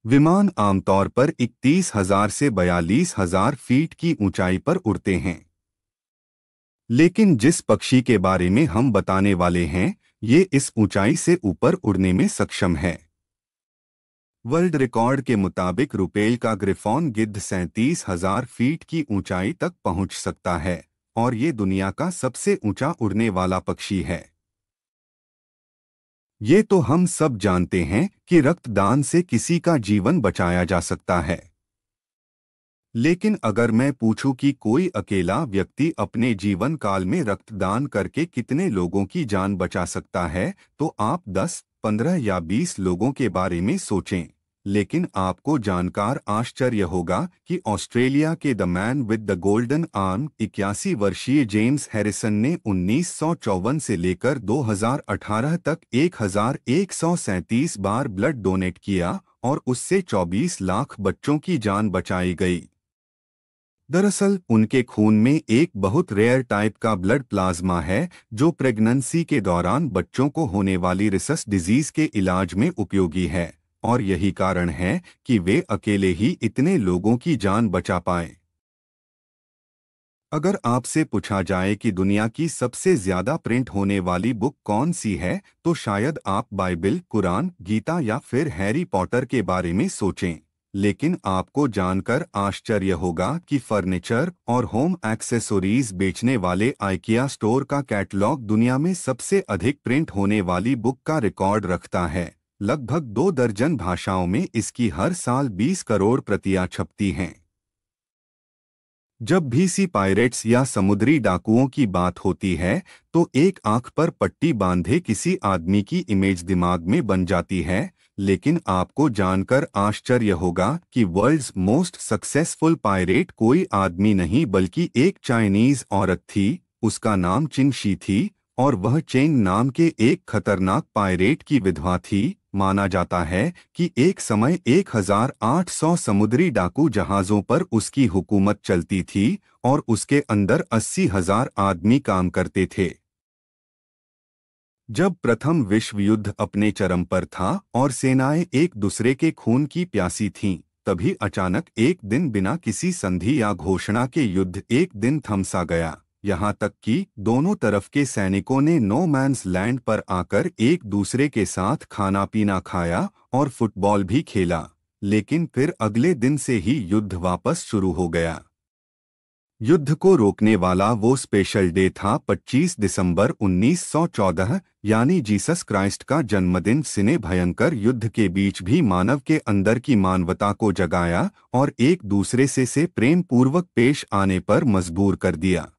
विमान आमतौर पर 31,000 से 42,000 फीट की ऊंचाई पर उड़ते हैं। लेकिन जिस पक्षी के बारे में हम बताने वाले हैं, ये इस ऊंचाई से ऊपर उड़ने में सक्षम है। वर्ल्ड रिकॉर्ड के मुताबिक रुपेल का ग्रिफॉन गिद्ध 37,000 फीट की ऊंचाई तक पहुंच सकता है और ये दुनिया का सबसे ऊंचा उड़ने वाला पक्षी है। ये तो हम सब जानते हैं कि रक्तदान से किसी का जीवन बचाया जा सकता है। लेकिन अगर मैं पूछूं कि कोई अकेला व्यक्ति अपने जीवन काल में रक्तदान करके कितने लोगों की जान बचा सकता है, तो आप 10, 15 या 20 लोगों के बारे में सोचें। लेकिन आपको जानकर आश्चर्य होगा कि ऑस्ट्रेलिया के the man with the golden arm 81 वर्षीय जेम्स हैरिसन ने 1954 से लेकर 2018 तक 1137 बार ब्लड डोनेट किया और उससे 24 लाख बच्चों की जान बचाई गई। दरअसल उनके खून में एक बहुत रेयर टाइप का ब्लड प्लाज्मा है जो प्रेगनेंसी के दौरान बच्चों को होने वाली रिसस डिजीज के इलाज में उपयोगी है, और यही कारण है कि वे अकेले ही इतने लोगों की जान बचा पाए। अगर आपसे पूछा जाए कि दुनिया की सबसे ज्यादा प्रिंट होने वाली बुक कौन सी है, तो शायद आप बाइबिल, कुरान, गीता या फिर हैरी पॉटर के बारे में सोचें। लेकिन आपको जानकर आश्चर्य होगा कि फर्नीचर और होम एक्सेसरीज बेचने वाले आइकिया स्टोर का कैटलॉग दुनिया में सबसे अधिक प्रिंट होने वाली बुक का रिकॉर्ड रखता है। लगभग 2 दर्जन भाषाओं में इसकी हर साल 20 करोड़ प्रतियां छपती हैं। जब भी सी पायरेट्स या समुद्री डाकुओं की बात होती है, तो एक आंख पर पट्टी बांधे किसी आदमी की इमेज दिमाग में बन जाती है। लेकिन आपको जानकर आश्चर्य होगा कि वर्ल्ड्स मोस्ट सक्सेसफुल पायरेट कोई आदमी नहीं बल्कि एक चाइनीज औरत थी। उसका नाम चिंग शी थी और वह चेंग नाम के एक खतरनाक पायरेट की विधवा थी। माना जाता है कि एक समय 1,800 समुद्री डाकू जहाज़ों पर उसकी हुकूमत चलती थी और उसके अंदर 80,000 आदमी काम करते थे। जब प्रथम विश्व युद्ध अपने चरम पर था और सेनाएं एक दूसरे के खून की प्यासी थीं, तभी अचानक एक दिन बिना किसी संधि या घोषणा के युद्ध एक दिन थम सा गया। यहाँ तक कि दोनों तरफ के सैनिकों ने नो मैन्स लैंड पर आकर एक दूसरे के साथ खाना पीना खाया और फुटबॉल भी खेला। लेकिन फिर अगले दिन से ही युद्ध वापस शुरू हो गया। युद्ध को रोकने वाला वो स्पेशल डे था 25 दिसंबर 1914, यानी जीसस क्राइस्ट का जन्मदिन। सिने भयंकर युद्ध के बीच भी मानव के अंदर की मानवता को जगाया और एक दूसरे से प्रेम पूर्वक पेश आने पर मजबूर कर दिया।